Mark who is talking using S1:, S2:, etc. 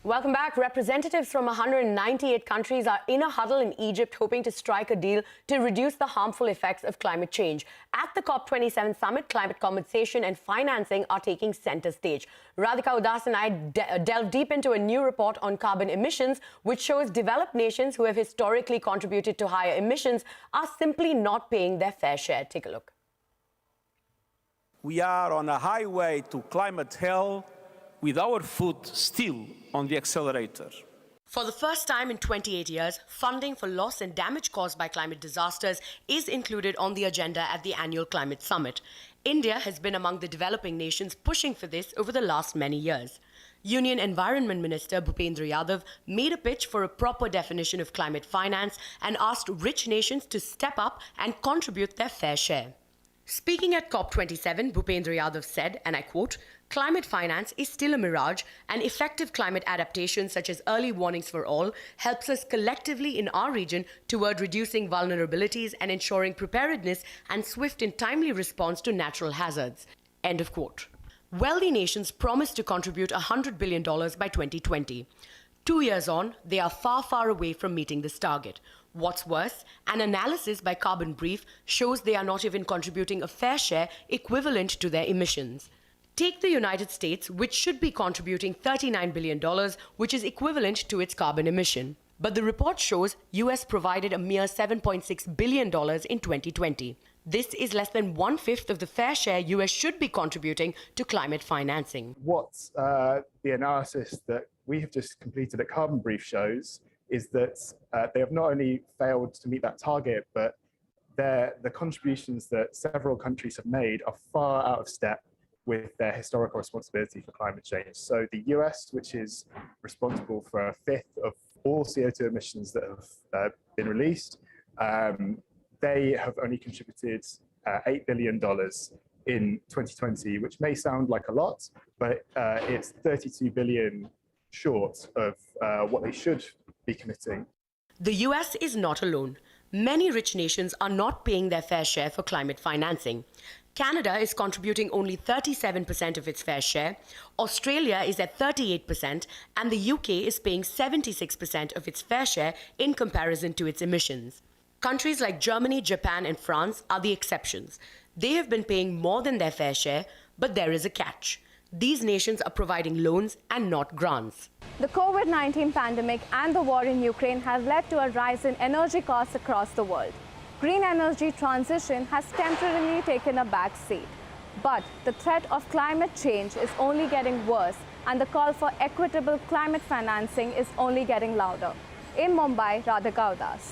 S1: Welcome back. Representatives from 198 countries are in a huddle in Egypt hoping to strike a deal to reduce the harmful effects of climate change. At the COP27 Summit, climate compensation and financing are taking center stage. Radhika Udas and I delve deep into a new report on carbon emissions, which shows developed nations who have historically contributed to higher emissions are simply not paying their fair share. Take a look.
S2: We are on a highway to climate hell, with our foot still on the accelerator.
S1: For the first time in 28 years, funding for loss and damage caused by climate disasters is included on the agenda at the annual Climate Summit. India has been among the developing nations pushing for this over the last many years. Union Environment Minister Bhupendra Yadav made a pitch for a proper definition of climate finance and asked rich nations to step up and contribute their fair share. Speaking at COP27, Bhupendra Yadav said, and I quote, "Climate finance is still a mirage, and effective climate adaptation such as early warnings for all helps us collectively in our region toward reducing vulnerabilities and ensuring preparedness and swift and timely response to natural hazards." End of quote. Wealthy nations promised to contribute $100 billion by 2020. 2 years on, they are far, far away from meeting this target. What's worse, an analysis by Carbon Brief shows they are not even contributing a fair share equivalent to their emissions. Take the United States, which should be contributing $39 billion, which is equivalent to its carbon emission. But the report shows US provided a mere $7.6 billion in 2020. This is less than 1/5 of the fair share US should be contributing to climate financing.
S3: What the analysis that we have just completed at Carbon Brief shows is that they have not only failed to meet that target, but the contributions that several countries have made are far out of step with their historical responsibility for climate change. So the US, which is responsible for 1/5 of all CO2 emissions that have been released, they have only contributed $8 billion in 2020, which may sound like a lot, but it's 32 billion short of what they should be committing.
S1: The US is not alone. Many rich nations are not paying their fair share for climate financing. Canada is contributing only 37% of its fair share, Australia is at 38%, and the UK is paying 76% of its fair share in comparison to its emissions. Countries like Germany, Japan, and France are the exceptions. They have been paying more than their fair share, but there is a catch. These nations are providing loans and not grants.
S4: The COVID-19 pandemic and the war in Ukraine have led to a rise in energy costs across the world. Green energy transition has temporarily taken a back seat. But the threat of climate change is only getting worse, and the call for equitable climate financing is only getting louder. In Mumbai, Radhika Udas.